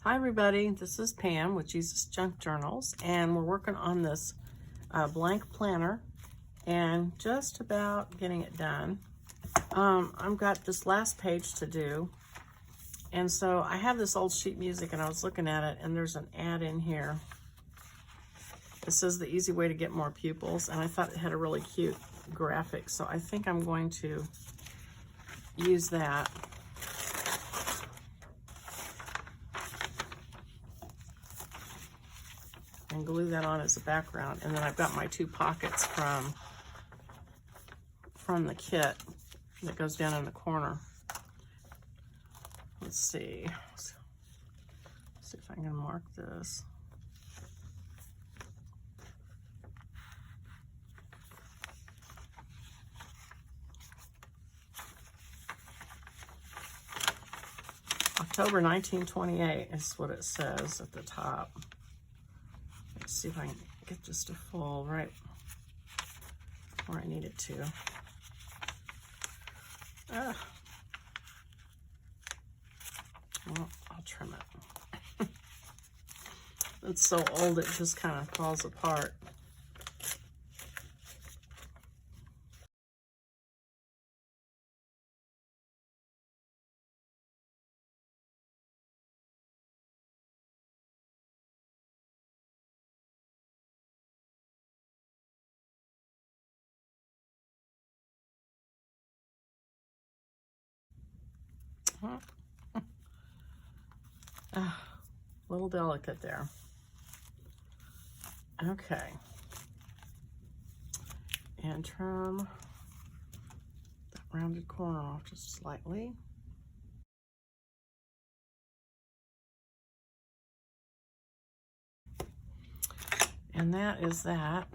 Hi everybody, this is Pam with Jesus Junk Journals, and we're working on this blank planner and just about getting it done. I've got this last page to do, and so I have this old sheet music and I was looking at it, and there's an ad in here. It says the easy way to get more pupils, and I thought it had a really cute graphic, so I think I'm going to use that. And glue that on as a background. And then I've got my two pockets from the kit that goes down in the corner. Let's see. Let's see if I can mark this. October 1928 is what it says at the top. Let's see if I can get this to fall right where I need it to. Well, I'll trim it. It's so old it just kind of falls apart. A little delicate there. Okay. And trim that rounded corner off just slightly. And that is that.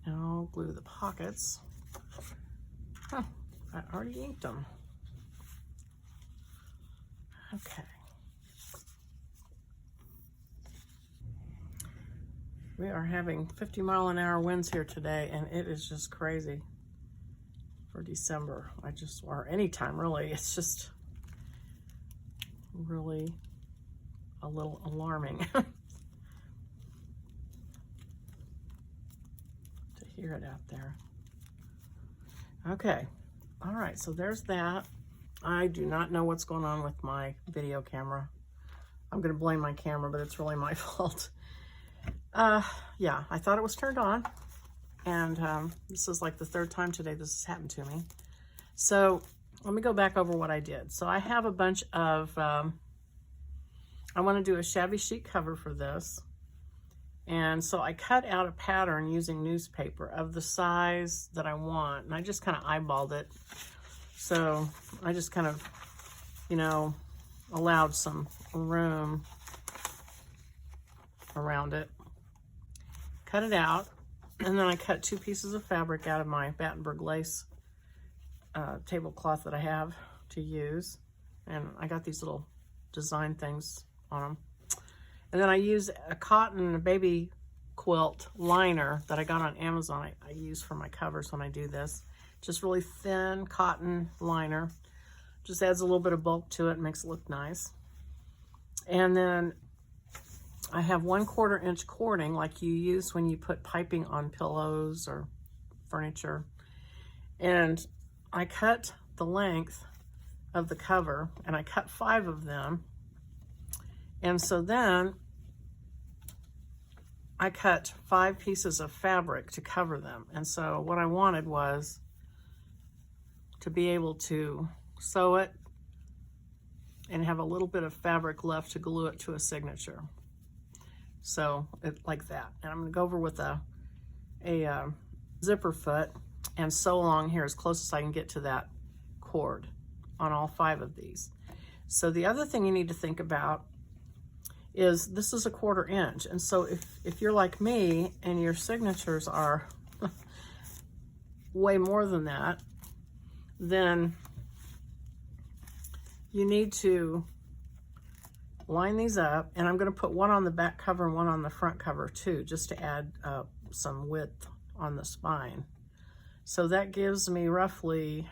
Now I'll glue the pockets. Huh, I already inked them. Okay. We are having 50-mile-an-hour winds here today, and it is just crazy for December. Or anytime really, it's just really a little alarming to hear it out there. Okay, all right, so there's that. I do not know what's going on with my video camera. I'm gonna blame my camera, but it's really my fault. Yeah, I thought it was turned on, and this is like the third time today this has happened to me. So let me go back over what I did. So I have a bunch of, I wanna do a shabby chic cover for this. And so I cut out a pattern using newspaper of the size that I want, and I just kind of eyeballed it. So I just kind of, allowed some room around it. Cut it out, and then I cut 2 pieces of fabric out of my Battenberg lace tablecloth that I have to use. And I got these little design things on them. And then I use a cotton baby quilt liner that I got on Amazon. I use for my covers when I do this. Just really thin cotton liner. Just adds a little bit of bulk to it and makes it look nice. And then I have 1/4 inch cording like you use when you put piping on pillows or furniture. And I cut the length of the cover, and I cut 5 of them. And so then I cut 5 pieces of fabric to cover them. And so what I wanted was to be able to sew it and have a little bit of fabric left to glue it to a signature. So like that. And I'm gonna go over with a zipper foot and sew along here as close as I can get to that cord on all 5 of these. So the other thing you need to think about is this is a 1/4 inch. And so if you're like me and your signatures are way more than that, then you need to line these up. And I'm gonna put one on the back cover and one on the front cover too, just to add some width on the spine. So that gives me roughly,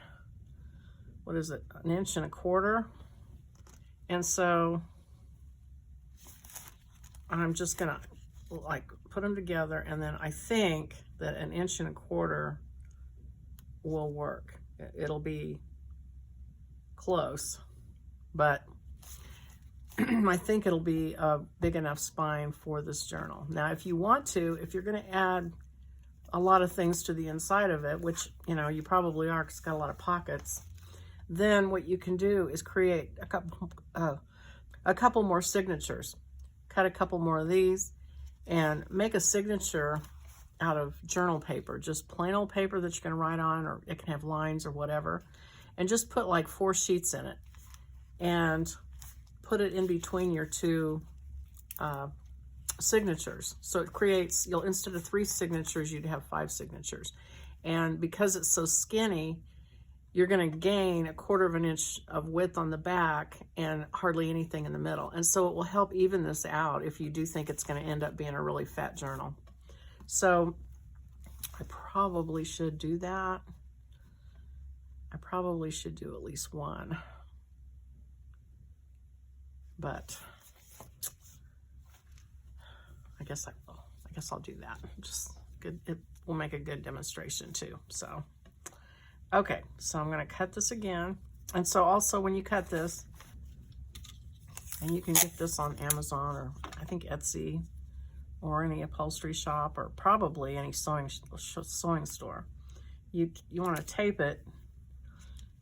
what is it, 1 1/4 inches. And so I'm just gonna like put them together, and then I think that 1.25 inches will work. It'll be close, but I think it'll be a big enough spine for this journal. Now, if you want to, if you're going to add a lot of things to the inside of it, which, you know, you probably are because it's got a lot of pockets, then what you can do is create a couple more signatures. Cut a couple more of these and make a signature out of journal paper, just plain old paper that you're going to write on, or it can have lines or whatever, and just put like 4 sheets in it and put it in between your 2 signatures. So it creates, you'll, instead of 3 signatures, you'd have 5 signatures. And because it's so skinny, you're going to gain 1/4 inch of width on the back and hardly anything in the middle. And so it will help even this out if you do think it's going to end up being a really fat journal. So I probably should do that. I probably should do at least 1. But I guess I'll do that. Just good. It will make a good demonstration too. So, okay. So I'm going to cut this again. And so also when you cut this, and you can get this on Amazon or I think Etsy or any upholstery shop or probably any sewing store, you want to tape it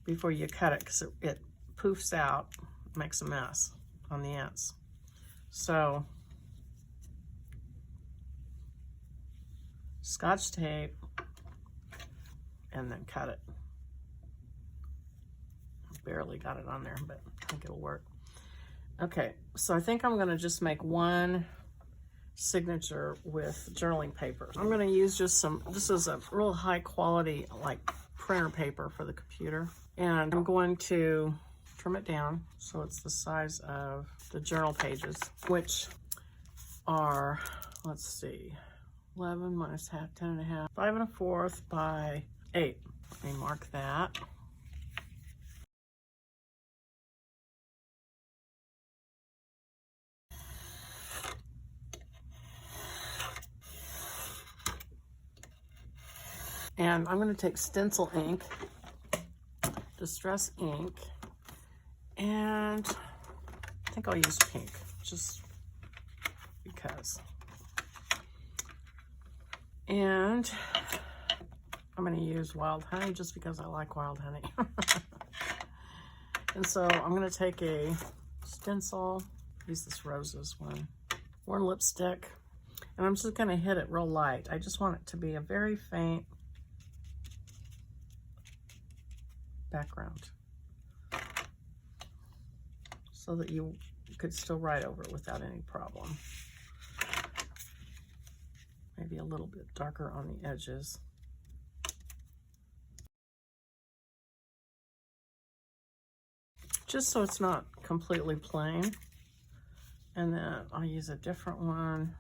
before you cut it because it poofs out, makes a mess on the ends. So Scotch tape and then cut it. Barely got it on there, but I think it'll work. Okay, so I think I'm going to just make 1 signature with journaling paper. I'm going to use just some, this is a real high quality like printer paper for the computer, and I'm going to trim it down so it's the size of the journal pages, which are, let's see, 11 minus half, 10 1/2, 5 1/4 by 8. Let me mark that. And I'm going to take stencil ink, distress ink, and I think I'll use pink just because. And I'm going to use wild honey just because I like wild honey. And so I'm going to take a stencil, use this roses one, warm lipstick, and I'm just going to hit it real light. I just want it to be a very faint background so that you could still write over it without any problem. Maybe a little bit darker on the edges. Just so it's not completely plain. And then I'll use a different one.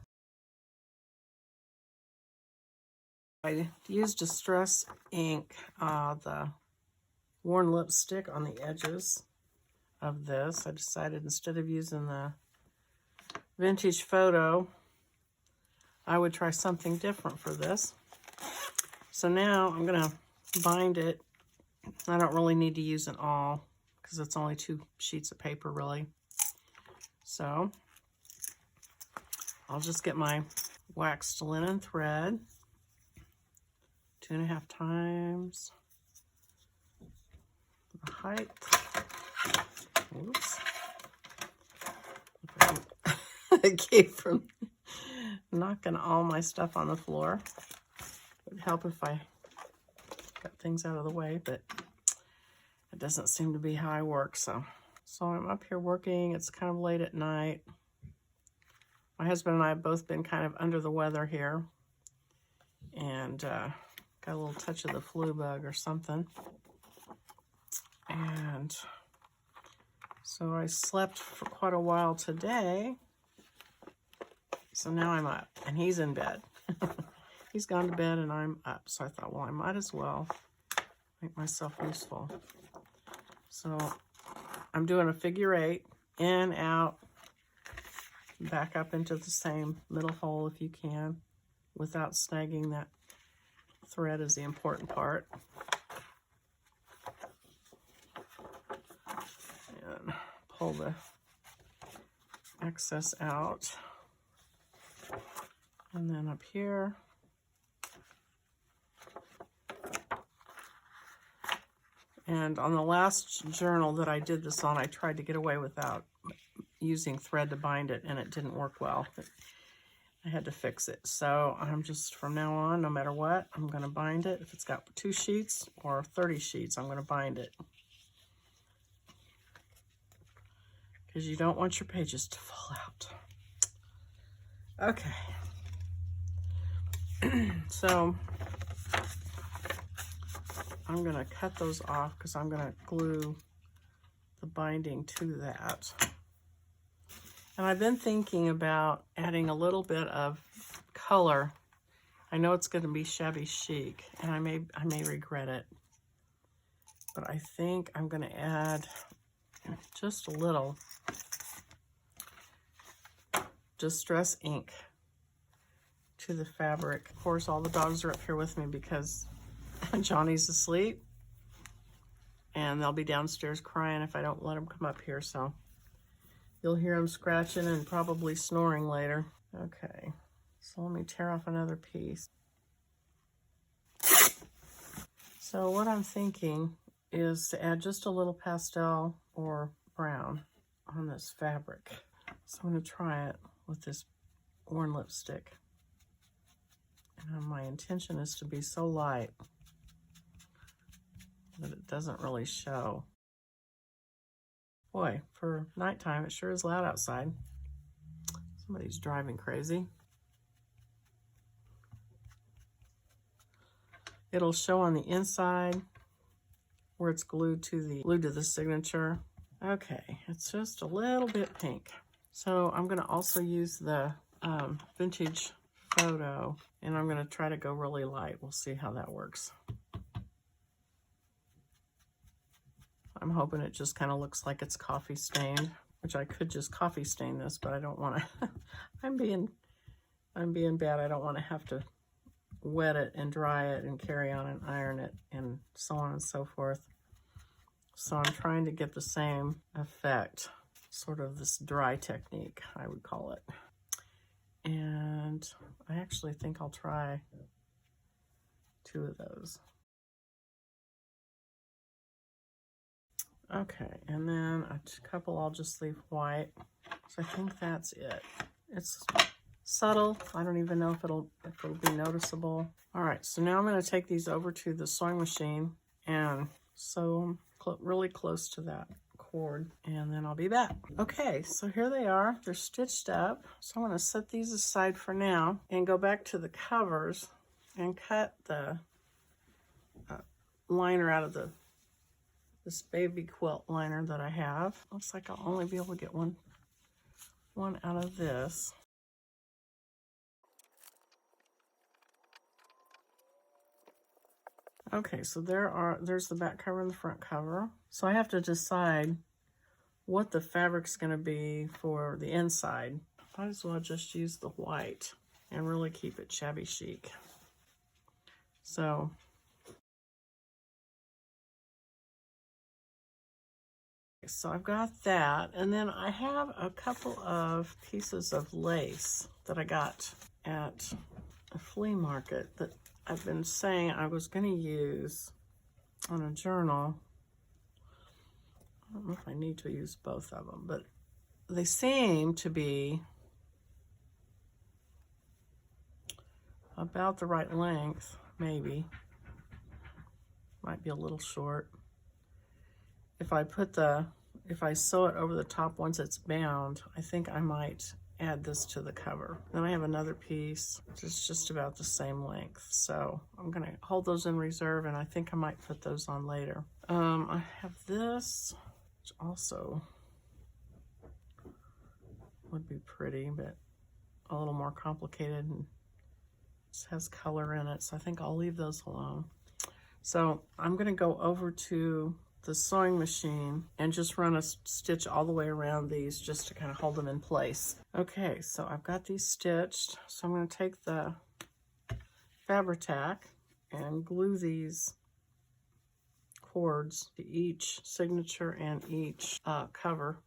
I used Distress ink, the worn lipstick on the edges of this. I decided instead of using the Vintage Photo, I would try something different for this. So now I'm going to bind it. I don't really need to use it all because it's only 2 sheets of paper really. So I'll just get my waxed linen thread, 2.5 times the height. Oops. I keep from knocking all my stuff on the floor. It would help if I got things out of the way, but it doesn't seem to be how I work. So I'm up here working. It's kind of late at night. My husband and I have both been kind of under the weather here, and got a little touch of the flu bug or something. And so I slept for quite a while today. So now I'm up and he's in bed. He's gone to bed and I'm up. So I thought, well, I might as well make myself useful. So I'm doing a figure 8 in, out, back up into the same middle hole if you can, without snagging that thread is the important part. And pull the excess out. And then up here, and on the last journal that I did this on, I tried to get away without using thread to bind it, and it didn't work well. I had to fix it. So I'm just, from now on, no matter what, I'm going to bind it. If it's got 2 sheets or 30 sheets, I'm going to bind it. Because you don't want your pages to fall out. Okay. So I'm going to cut those off because I'm going to glue the binding to that. And I've been thinking about adding a little bit of color. I know it's going to be shabby chic, and I may regret it. But I think I'm going to add just a little Distress ink to the fabric. Of course, all the dogs are up here with me because Johnny's asleep, and they'll be downstairs crying if I don't let them come up here, so you'll hear them scratching and probably snoring later. Okay, so let me tear off another piece. So what I'm thinking is to add just a little pastel or brown on this fabric. So I'm going to try it with this worn lipstick. And my intention is to be so light that it doesn't really show. Boy, for nighttime, it sure is loud outside. Somebody's driving crazy. It'll show on the inside where it's glued to the signature. Okay, it's just a little bit pink. So I'm going to also use the vintage photo, and I'm going to try to go really light. We'll see how that works. I'm hoping it just kind of looks like it's coffee stained, which I could just coffee stain this, but I don't want to. I'm being bad. I don't want to have to wet it and dry it and carry on and iron it and so on and so forth. So I'm trying to get the same effect, sort of this dry technique, I would call it. And I actually think I'll try 2 of those. Okay, and then a couple I'll just leave white. So I think that's it. It's subtle. I don't even know if it'll be noticeable. All right, so now I'm going to take these over to the sewing machine and sew them really close to that cord, and then I'll be back. Okay, so here they are. They're stitched up. So I'm going to set these aside for now and go back to the covers and cut the liner out of this baby quilt liner that I have. Looks like I'll only be able to get one out of this. Okay, so there's the back cover and the front cover. So I have to decide what the fabric's going to be for the inside. Might as well just use the white and really keep it shabby chic. So I've got that, and then I have a couple of pieces of lace that I got at a flea market that I've been saying I was going to use on a journal. I don't know if I need to use both of them, but they seem to be about the right length, maybe. Might be a little short. If I sew it over the top once it's bound, I think I might add this to the cover. Then I have another piece which is just about the same length. So I'm gonna hold those in reserve, and I think I might put those on later. I have this, which also would be pretty, but a little more complicated, and it has color in it. So I think I'll leave those alone. So I'm gonna go over to the sewing machine and just run a stitch all the way around these just to kind of hold them in place. Okay, so I've got these stitched. So I'm going to take the Fabri-Tac and glue these cords to each signature and each cover.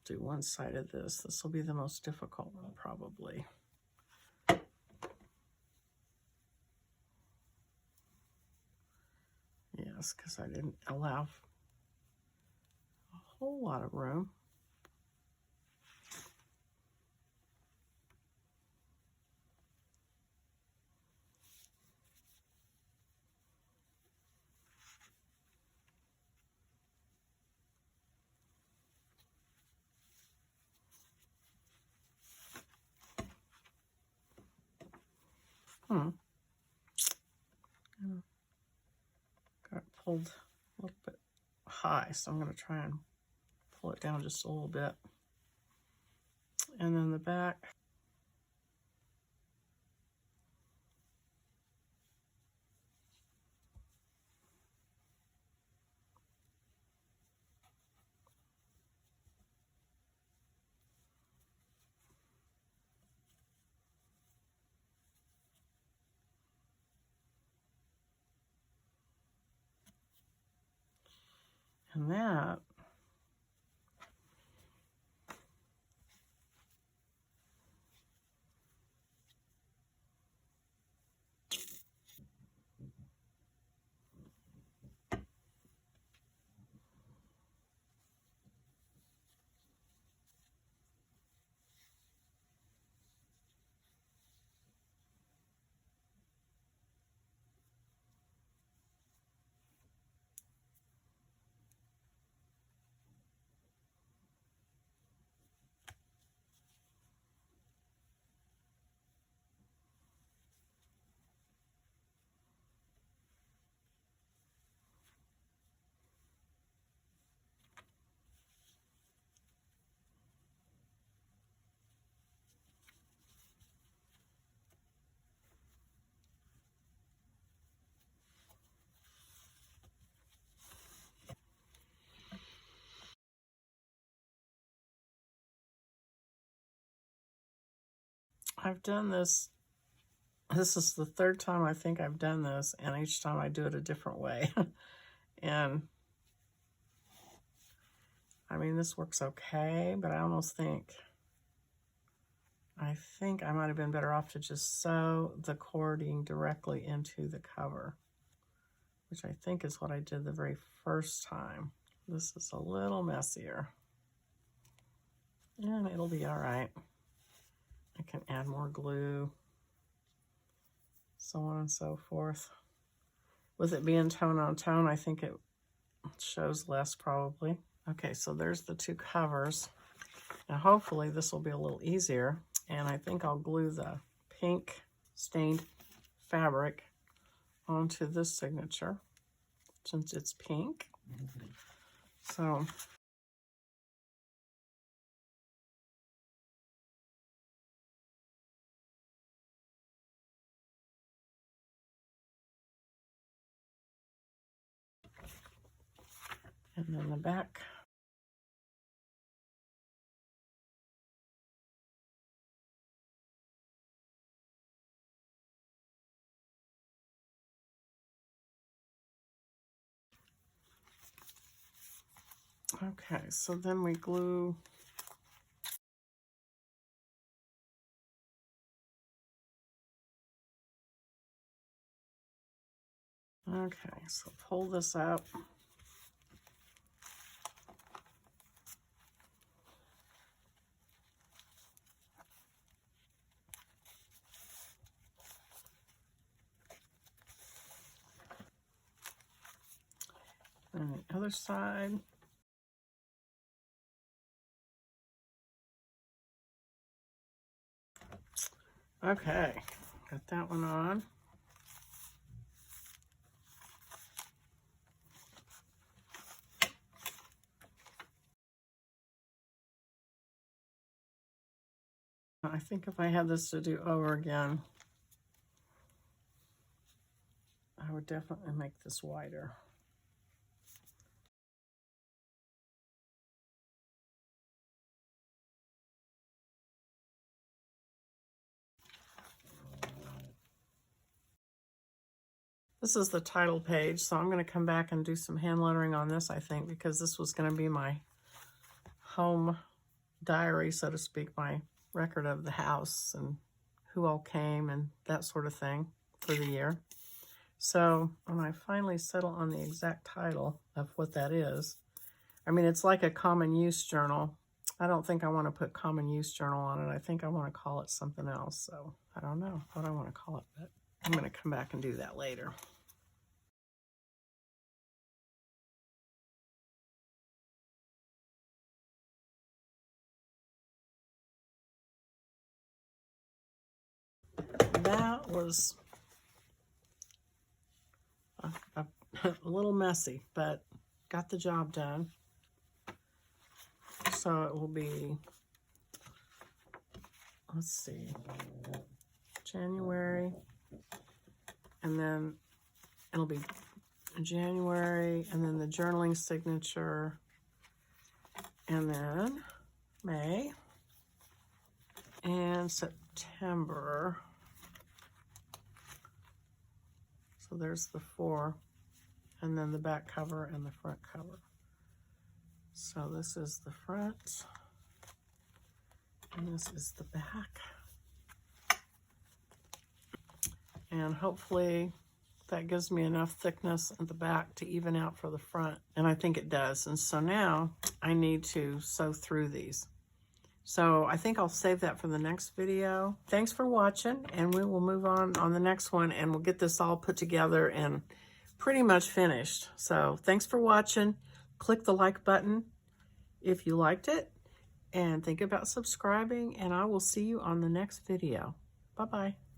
Do one side of this. This will be the most difficult one probably. Yes, because I didn't allow a whole lot of room. Got it pulled a little bit high, so I'm going to try and pull it down just a little bit. And then the back. And that I've done this. This is the third time I think I've done this, and each time I do it a different way. And I mean, this works okay, but I almost think I might have been better off to just sew the cording directly into the cover, which I think is what I did the very first time. This is a little messier, and it'll be all right. I can add more glue, so on and so forth. With it being tone on tone, I think it shows less probably. Okay, so there's the two covers. Now hopefully this will be a little easier, and I think I'll glue the pink stained fabric onto this signature since it's pink. So and then the back. Okay, so then we glue okay, so pull this up. And the other side. Okay, got that one on. I I think if I had this to do over again, I would definitely make this wider. This is the title page, so I'm going to come back and do some hand lettering on this, I think, because this was going to be my home diary, so to speak, my record of the house and who all came and that sort of thing for the year. So when I finally settle on the exact title of what that is, I mean, it's like a common use journal. I don't think I want to put common use journal on it. I think I want to call it something else. So I don't know what I want to call it, but I'm going to come back and do that later. That was a little messy, but got the job done. So it will be, let's see, January, and then it'll be January, and then the journaling signature, and then May, and September. So there's the 4, and then the back cover and the front cover. So this is the front, and this is the back. And hopefully that gives me enough thickness at the back to even out for the front. And I think it does. And so now I need to sew through these. So I think I'll save that for the next video. Thanks for watching, and we will move on the next one, and we'll get this all put together and pretty much finished. So thanks for watching. Click the like button if you liked it, and think about subscribing, and I will see you on the next video. Bye-bye.